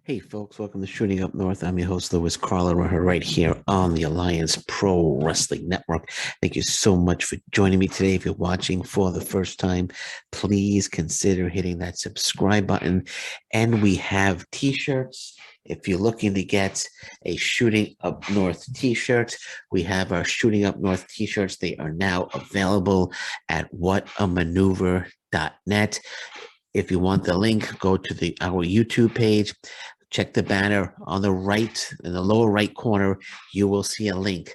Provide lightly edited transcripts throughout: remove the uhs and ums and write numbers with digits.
Hey folks, welcome to Shooting Up North. I'm your host, Lewis Karl, and we're right here on the Alliance Pro Wrestling Network. Thank you so much for joining me today. If you're watching for the first time, please consider hitting that subscribe button. And we have t-shirts. If you're looking to get a Shooting Up North t-shirt, we have our Shooting Up North t-shirts. They are now available at whatamaneuver.net. If you want the link, go to our YouTube page. Check the banner on the right, in the lower right corner. You will see a link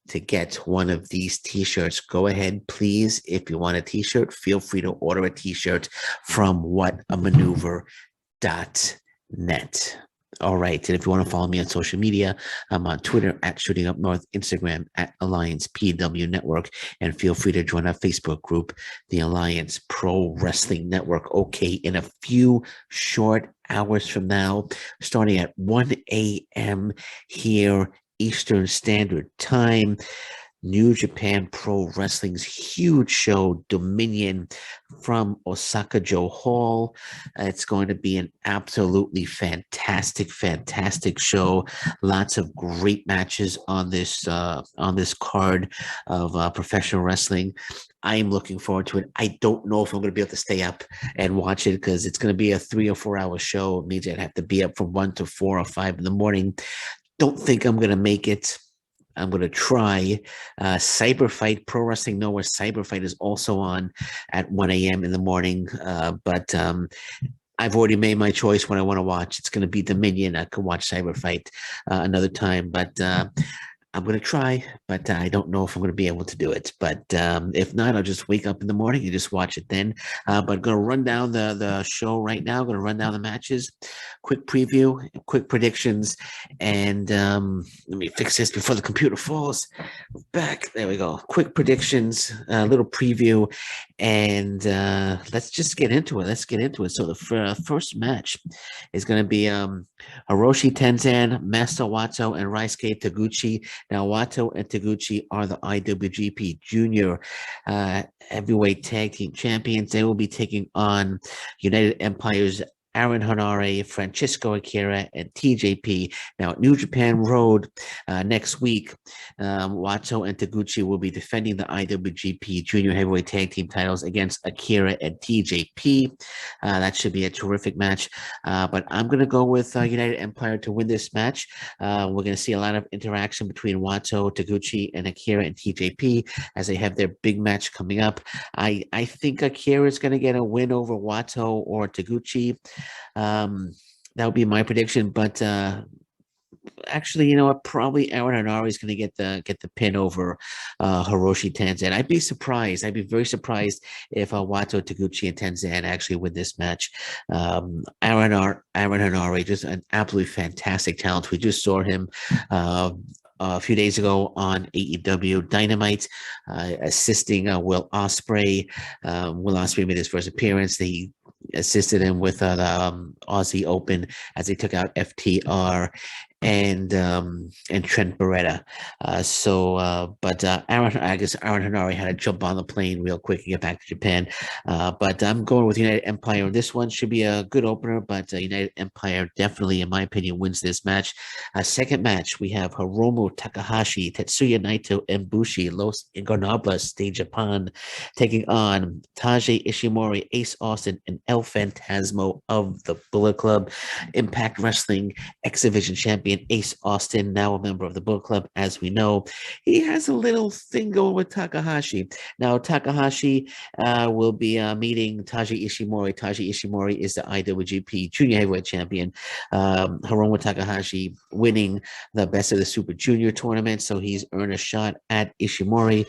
to get one of these t-shirts. Go ahead, please. If you want a t-shirt, feel free to order a t-shirt from whatamaneuver.net. All right. And if you want to follow me on social media, I'm on Twitter at Shooting Up North, Instagram at Alliance PW Network, and feel free to join our Facebook group, the Alliance Pro Wrestling Network. Okay, in a few short hours from now, starting at 1 a.m. here, Eastern Standard Time, New Japan Pro Wrestling's huge show, Dominion, from Osaka-jo Hall. It's going to be an absolutely fantastic show. Lots of great matches on this card of professional wrestling. I am looking forward to it. I don't know if I'm going to be able to stay up and watch it because it's going to be a 3 or 4 hour show. It means I'd have to be up from 1 to 4 or 5 in the morning. Don't think I'm going to make it. I'm going to try. Cyber Fight, Pro Wrestling Nowhere Cyber Fight is also on at 1 a.m. in the morning. But I've already made my choice when I want to watch. It's going to be Dominion. I could watch Cyber Fight another time. But I'm going to try, but I don't know if I'm going to be able to do it. But if not, I'll just wake up in the morning and just watch it then. But I'm going to run down the show right now. I'm going to run down the matches, quick preview, quick predictions, and let me fix this before the computer falls back. There we go. Quick predictions, a little preview, and let's just get into it. So the first match is going to be Hiroshi Tenzan, Master Wato, and Raisuke Taguchi. Now, Wato and Taguchi are the IWGP Junior Heavyweight Tag Team Champions. They will be taking on United Empire's Aaron Hanare, Francisco Akira, and TJP. Now, at New Japan Road next week, Wato and Taguchi will be defending the IWGP Junior Heavyweight Tag Team titles against Akira and TJP. That should be a terrific match. But I'm going to go with United Empire to win this match. We're going to see a lot of interaction between Wato, Taguchi, and Akira and TJP as they have their big match coming up. I think Akira is going to get a win over Wato or Taguchi. That would be my prediction, but actually, you know what? Probably Aaron Hanare is going to get the pin over Hiroshi Tenzan. I'd be surprised. I'd be very surprised if Wato, Taguchi, and Tenzan actually win this match. Aaron Hanare, just an absolutely fantastic talent. We just saw him a few days ago on AEW Dynamite, assisting Will Osprey. Will Osprey made his first appearance. He assisted him with the Aussie Open as he took out FTR and Trent Beretta. But I guess Aaron Hanare had to jump on the plane real quick and get back to Japan. But I'm going with United Empire. This one should be a good opener, but United Empire definitely, in my opinion, wins this match. Second match, we have Hiromu Takahashi, Tetsuya Naito, and Bushi, Los Ingobernables de Japan, taking on Taiji Ishimori, Ace Austin, and El Phantasmo of the Bullet Club. Impact Wrestling X Division champion Ace Austin, now a member of the Bullet Club, as we know. He has a little thing going with Takahashi. Now, Takahashi will be meeting Taiji Ishimori. Taiji Ishimori is the IWGP Junior Heavyweight Champion. Hiromu Takahashi winning the Best of the Super Junior tournament, so he's earned a shot at Ishimori.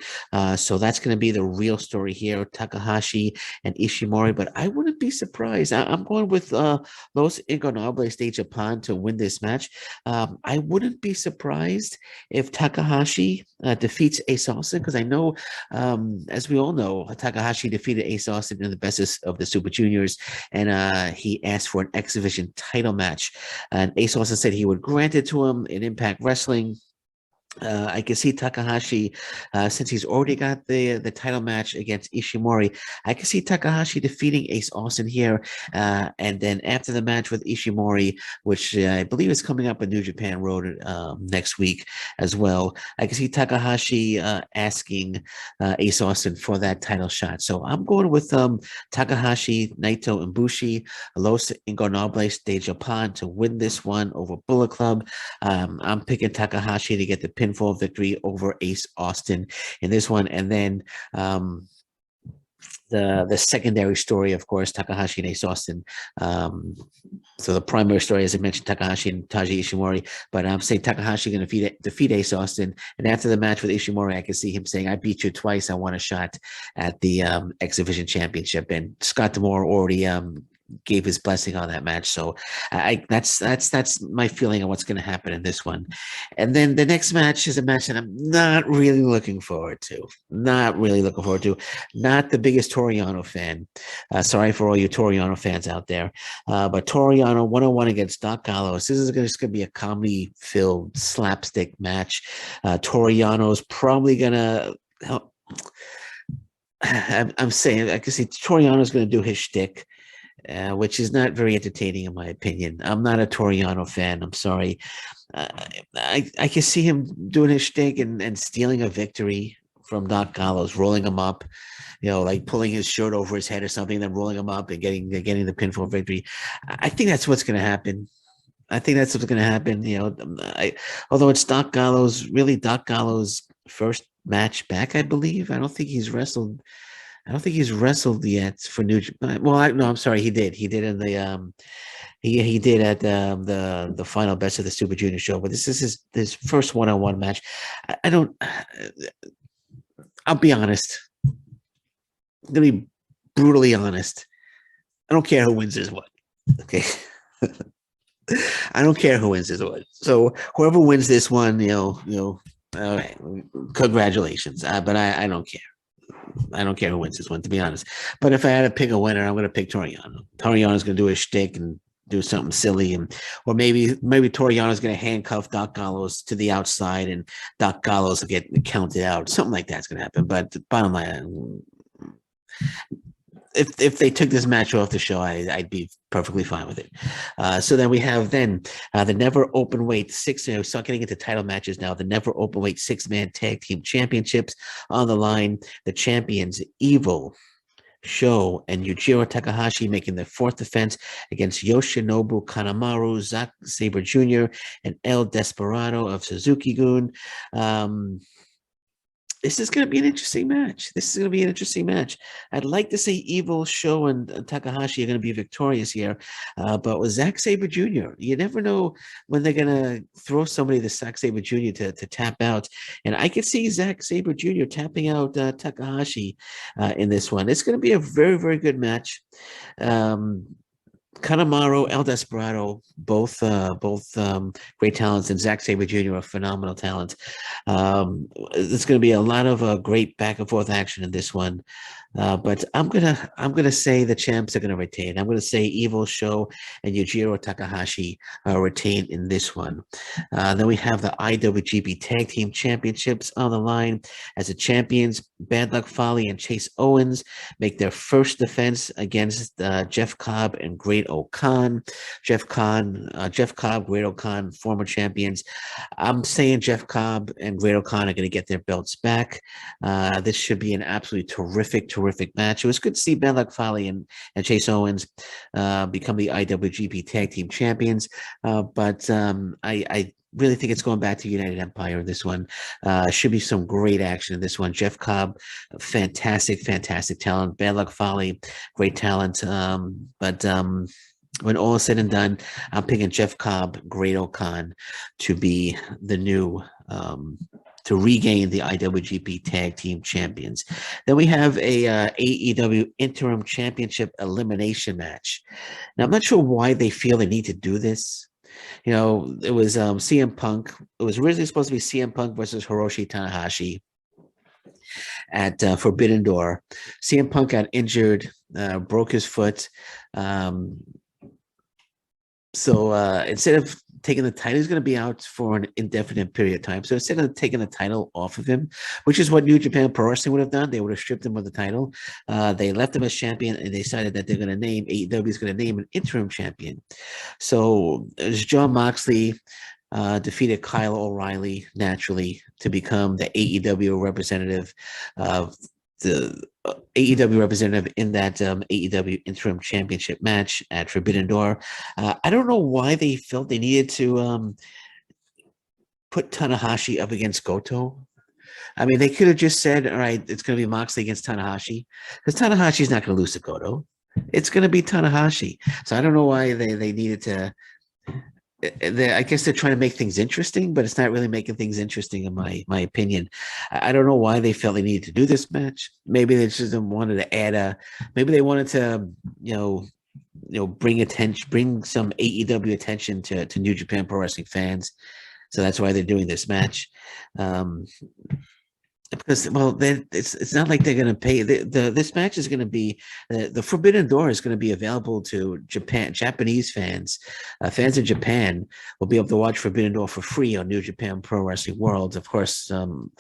So that's going to be the real story here, Takahashi and Ishimori. But I wouldn't be surprised. I'm going with Los Ingobernables de Japan to win this match. I wouldn't be surprised if Takahashi defeats Ace Austin, because I know, as we all know, Takahashi defeated Ace Austin in the Best of the Super Juniors, and he asked for an X Division title match. And Ace Austin said he would grant it to him in Impact Wrestling. I can see Takahashi, since he's already got the title match against Ishimori. I can see Takahashi defeating Ace Austin here, and then after the match with Ishimori, which I believe is coming up in New Japan Road next week as well. I can see Takahashi asking Ace Austin for that title shot. So I'm going with Takahashi, Naito, and Bushi, Los Ingobernables de Japan to win this one over Bullet Club. I'm picking Takahashi to get the pinfall victory over Ace Austin in this one, and then the secondary story, of course, Takahashi and Ace Austin. So the primary story, as I mentioned, Takahashi and Taiji Ishimori, but I'm saying Takahashi going to defeat Ace Austin, and after the match with Ishimori, I can see him saying, "I beat you twice. I want a shot at the X Division Championship." And Scott D'Amore already gave his blessing on that match. So that's my feeling on what's going to happen in this one. And then the next match is a match that I'm not really looking forward to. Not really looking forward to. Not the biggest Toriano fan. Sorry for all you Toriano fans out there. But Toriano 101 against Doc Gallows. This is just going to be a comedy-filled slapstick match. Toriano's probably going to help. I'm saying I can see Toriano's going to do his shtick. Which is not very entertaining in my opinion. I'm not a Toriano fan. I'm sorry. I can see him doing his shtick and stealing a victory from Doc Gallows, rolling him up, like pulling his shirt over his head or something, then rolling him up and getting the pinfall victory. I think that's what's going to happen. I think that's what's going to happen. Although it's Doc Gallows' first match back, I believe. I don't think he's wrestled yet for New Japan. Well, no, I'm sorry, he did. He did in the he did at the final Best of the Super Junior show. But this is his first one-on-one match. I don't. I'll be honest. I'm gonna be brutally honest. I don't care who wins this one. Okay. I don't care who wins this one. So whoever wins this one, all right, congratulations. But I don't care. I don't care who wins this one, to be honest. But if I had to pick a winner, I'm going to pick Toriano. Toriano's going to do a shtick and do something silly, or maybe Toriano's going to handcuff Doc Gallows to the outside, and Doc Gallows will get counted out. Something like that's going to happen. But the bottom line, if they took this match off the show, I'd be perfectly fine with it. So then we have the Never Openweight six. Start getting into title matches now. The Never Openweight 6-man tag team championships on the line. The champions Evil, Sho, and Yujiro Takahashi making their fourth defense against Yoshinobu Kanemaru, Zack Sabre Jr., and El Desperado of Suzuki-Gun. This is going to be an interesting match. I'd like to say Evil, Sho, and Takahashi are going to be victorious here. But with Zack Sabre Jr., you never know when they're going to throw somebody to Zack Sabre Jr. to tap out. And I could see Zack Sabre Jr. tapping out Takahashi in this one. It's going to be a very, very good match. Kanemaru, El Desperado, both great talents, and Zack Sabre Jr. a phenomenal talent. There's going to be a lot of great back and forth action in this one. But I'm gonna say the champs are gonna retain. I'm gonna say Evil, Sho, and Yujiro Takahashi retain in this one. Then we have the IWGP Tag Team Championships on the line as the champions. Bad Luck Fale and Chase Owens make their first defense against Jeff Cobb and Great O'Khan. Jeff Cobb, Great O'Khan, former champions. I'm saying Jeff Cobb and Great O'Khan are going to get their belts back. This should be an absolutely terrific match. It was good to see Bad Luck Fale and Chase Owens become the IWGP Tag Team Champions. But I really think it's going back to United Empire in this one. Should be some great action in this one. Jeff Cobb, fantastic talent. Bad Luck Fale, great talent. But when all is said and done, I'm picking Jeff Cobb, Great O'Khan to be the new to regain the IWGP Tag Team Champions. Then we have a AEW Interim Championship elimination match. Now, I'm not sure why they feel they need to do this. It was CM Punk. It was originally supposed to be CM Punk versus Hiroshi Tanahashi at Forbidden Door. CM Punk got injured, broke his foot. So instead of taking the title. He's going to be out for an indefinite period of time. So instead of taking the title off of him, which is what New Japan Pro Wrestling would have done, they would have stripped him of the title. They left him as champion, and they decided that they're going to name AEW is going to name an interim champion. So there's Jon Moxley. Defeated Kyle O'Reilly naturally to become the AEW representative of the AEW representative in that AEW interim championship match at Forbidden Door. I don't know why they felt they needed to put Tanahashi up against Goto. I mean, they could have just said, all right, it's going to be Moxley against Tanahashi, because Tanahashi's not going to lose to Goto. It's going to be Tanahashi. So I don't know why they needed to. I guess they're trying to make things interesting, but it's not really making things interesting in my opinion. I don't know why they felt they needed to do this match. Maybe they just wanted to add maybe they wanted to, bring some AEW attention to New Japan Pro Wrestling fans. So that's why they're doing this match. Because it's not like they're going to pay. This match is going to be the Forbidden Door is going to be available to Japanese fans. Fans in Japan will be able to watch Forbidden Door for free on New Japan Pro Wrestling World. Of course, I'm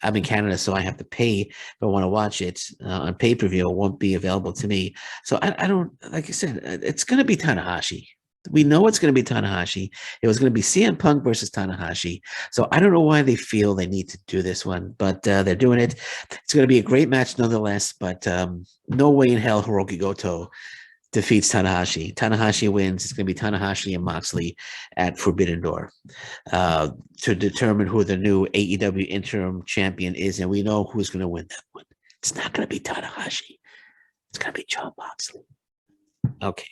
in Canada, so I have to pay if I want to watch it on pay-per-view. It won't be available to me. So I don't, like I said, it's going to be Tanahashi. We know it's going to be Tanahashi. It was going to be CM Punk versus Tanahashi. So I don't know why they feel they need to do this one, but they're doing it. It's going to be a great match nonetheless, but no way in hell Hirooki Goto defeats Tanahashi. Tanahashi wins. It's going to be Tanahashi and Moxley at Forbidden Door to determine who the new AEW interim champion is, and we know who's going to win that one. It's not going to be Tanahashi. It's going to be Jon Moxley. Okay.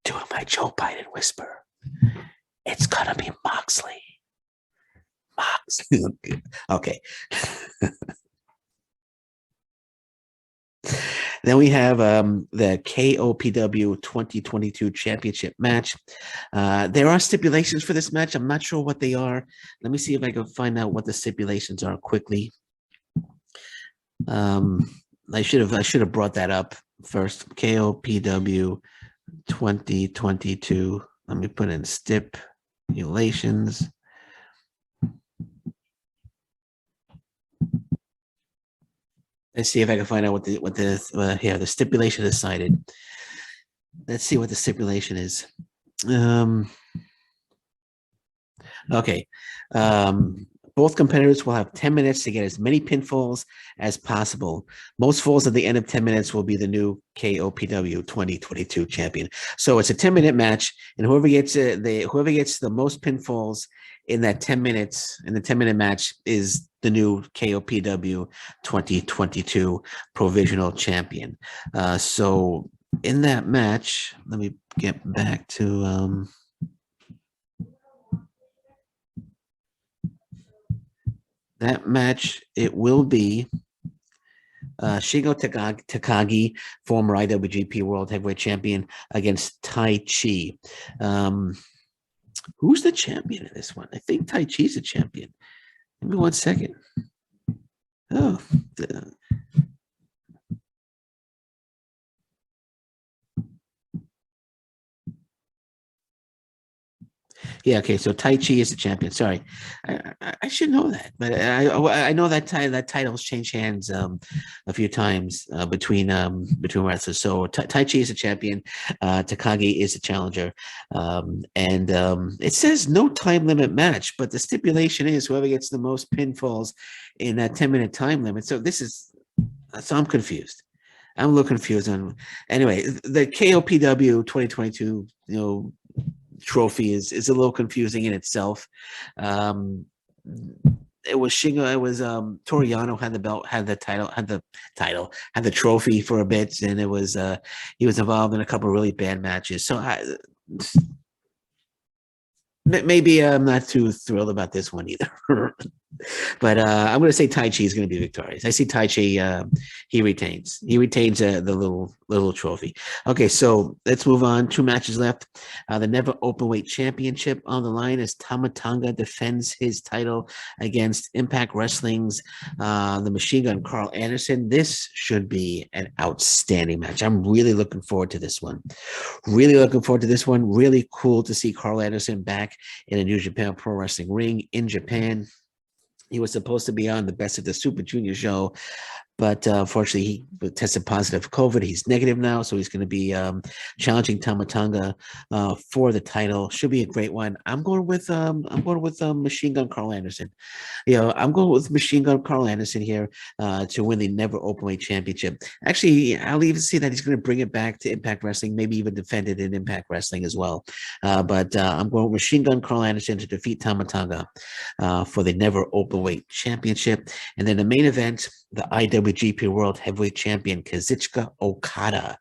Doing my Joe Biden whisper. It's gonna be Moxley. Moxley. Okay. Then we have the KOPW 2022 championship match. There are stipulations for this match. I'm not sure what they are. Let me see if I can find out what the stipulations are quickly. I should have brought that up first. KOPW 2022. Let me put in stipulations. Let's see if I can find out what the stipulation is cited. Let's see what the stipulation is. Okay. Both competitors will have 10 minutes to get as many pinfalls as possible. Most falls at the end of 10 minutes will be the new KOPW 2022 champion. So it's a 10-minute match, and whoever gets the most pinfalls in that 10 minutes, in the 10-minute match, is the new KOPW 2022 provisional champion. So in that match, let me get back to that match. It will be Shingo Takagi, former IWGP World Heavyweight Champion, against Taichi. Who's the champion in this one? I think Taichi's the champion. Give me 1 second. Oh, yeah, okay, so Taichi is the champion. Sorry, I should know that, but I know that title's changed hands a few times between wrestlers. So Taichi is the champion, Takagi is the challenger, and it says no time limit match, but the stipulation is whoever gets the most pinfalls in that 10-minute time limit. So I'm confused. I'm a little confused on. Anyway, the KOPW 2022, trophy is a little confusing in itself. It was Shingo. It was Toriano had the belt, had the trophy for a bit, and it was he was involved in a couple of really bad matches. So maybe I'm not too thrilled about this one either. But I'm going to say Taichi is going to be victorious. I see Taichi. He retains. He retains the little trophy. Okay, so let's move on. 2 matches left. The Never Openweight Championship on the line as Tama Tonga defends his title against Impact Wrestling's the Machine Gun Karl Anderson. This should be an outstanding match. I'm really looking forward to this one. Really looking forward to this one. Really cool to see Karl Anderson back in a New Japan Pro Wrestling ring in Japan. He was supposed to be on the Best of the Super Junior show, but unfortunately, he tested positive for COVID. He's negative now, so he's going to be challenging Tama Tonga for the title. Should be a great one. I'm going with Machine Gun Karl Anderson. I'm going with Machine Gun Karl Anderson here to win the Never Openweight Championship. Actually, I'll even see that he's going to bring it back to Impact Wrestling, maybe even defend it in Impact Wrestling as well. But I'm going with Machine Gun Karl Anderson to defeat Tama Tonga for the Never Openweight Championship. And then the main event, the IWGP World Heavyweight Champion Kazuchika Okada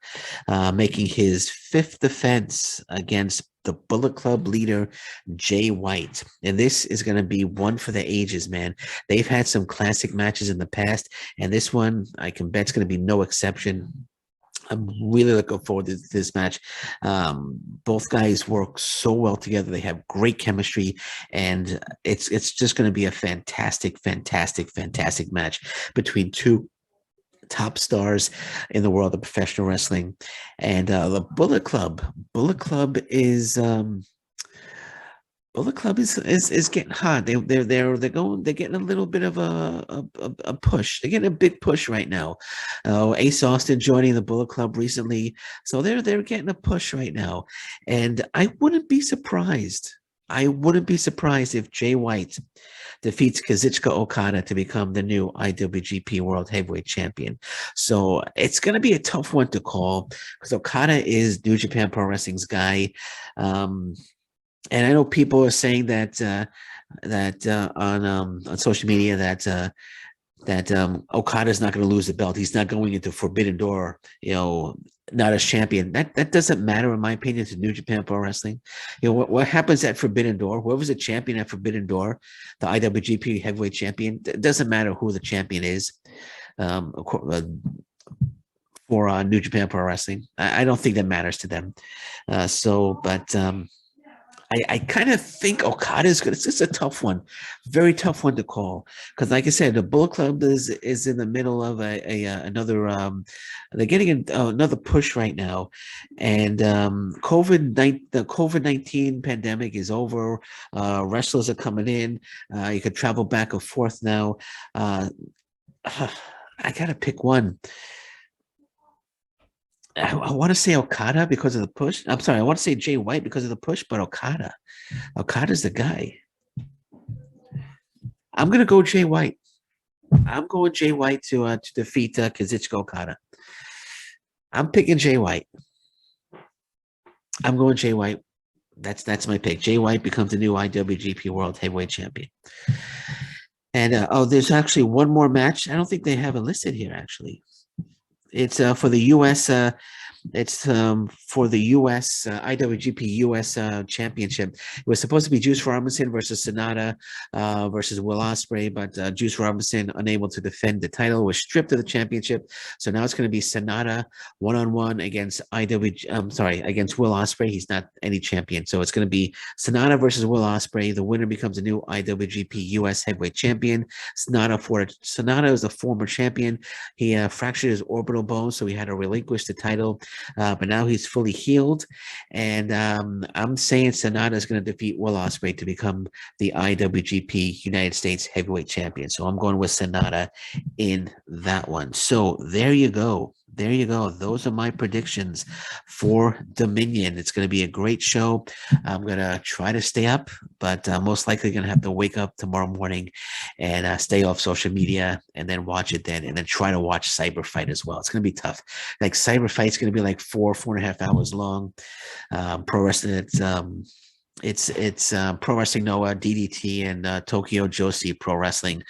making his 5th defense against the Bullet Club leader, Jay White. And this is going to be one for the ages, man. They've had some classic matches in the past, and this one, I can bet, it's going to be no exception. I'm really looking forward to this match. Both guys work so well together. They have great chemistry, and it's just going to be a fantastic match between 2 top stars in the world of professional wrestling. And the Bullet Club is getting hot. They're getting a little bit of a push. They're getting a big push right now. Ace Austin joining the Bullet Club recently, so they're getting a push right now. And I wouldn't be surprised if Jay White defeats Kazuchika Okada to become the new IWGP World Heavyweight Champion. So it's going to be a tough one to call because Okada is New Japan Pro Wrestling's guy. And I know people are saying that on social media that Okada is not going to lose the belt. He's not going into Forbidden Door, not as champion. That doesn't matter, in my opinion, to New Japan Pro Wrestling. What happens at Forbidden Door? Whoever's a champion at Forbidden Door, the IWGP Heavyweight Champion, it doesn't matter who the champion is. For New Japan Pro Wrestling, I don't think that matters to them. I kind of think Okada is good. It's just a tough one, very tough one to call. Because, like I said, the Bullet Club is in the middle of another. They're getting another push right now, and the COVID-19 pandemic is over. Wrestlers are coming in. You could travel back and forth now. I gotta pick one. I want to say Okada because of the push. I'm sorry, I want to say Jay White because of the push, but Okada's the guy. I'm gonna go Jay White. I'm going Jay White to defeat Kazuchika Okada. I'm picking Jay White. I'm going Jay White. That's my pick. Jay White becomes the new IWGP World Heavyweight Champion. And there's actually one more match. I don't think they have it listed here. Actually, it's for the U.S. For the U.S. IWGP U.S. Championship. It was supposed to be Juice Robinson versus SANADA versus Will Osprey, but Juice Robinson, unable to defend the title, was stripped of the championship. So now it's going to be SANADA one-on-one against against Will Osprey. He's not any champion, so it's going to be SANADA versus Will Osprey. The winner becomes a new IWGP U.S. Heavyweight Champion. SANADA is a former champion. He fractured his orbital bone, so he had to relinquish the title. But now he's fully healed, and I'm saying SANADA is going to defeat Will Osprey to become the IWGP United States Heavyweight Champion. So I'm going with SANADA in that one. So there you go. There you go. Those are my predictions for Dominion. It's going to be a great show. I'm going to try to stay up, but most likely going to have to wake up tomorrow morning and stay off social media and then watch it then, and then try to watch Cyber Fight as well. It's going to be tough. Like Cyber Fight's going to be like 4.5 hours long. Pro Wrestling, it's Pro Wrestling Noah, DDT, and Tokyo Joshi Pro Wrestling.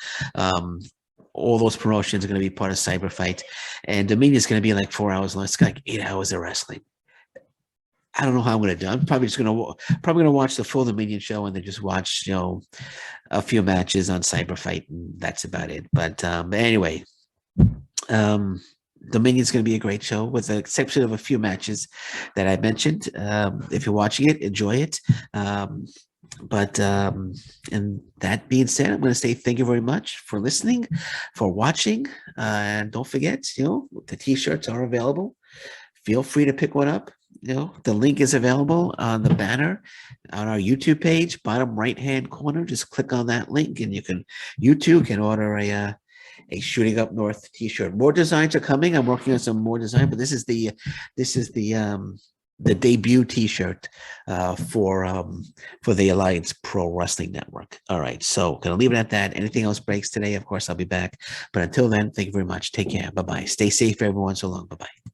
All those promotions are going to be part of Cyber Fight, and Dominion is going to be like 4 hours long. It's like 8 hours of wrestling. I don't know how I'm going to do. I'm probably just going to watch the full Dominion show and then just watch a few matches on Cyber Fight, and that's about it. But anyway, Dominion's going to be a great show, with the exception of a few matches that I mentioned. If you're watching it, enjoy it. And that being said, I'm going to say thank you very much for listening, for watching, and don't forget, the T-shirts are available. Feel free to pick one up. The link is available on the banner on our YouTube page, bottom right-hand corner. Just click on that link, and you too can order a Shooting Up North T-shirt. More designs are coming. I'm working on some more design, but this is the debut T-shirt for the Alliance Pro Wrestling Network. All right, so gonna leave it at that. Anything else breaks today, of course, I'll be back. But until then, thank you very much. Take care. Bye bye. Stay safe, everyone. So long. Bye bye.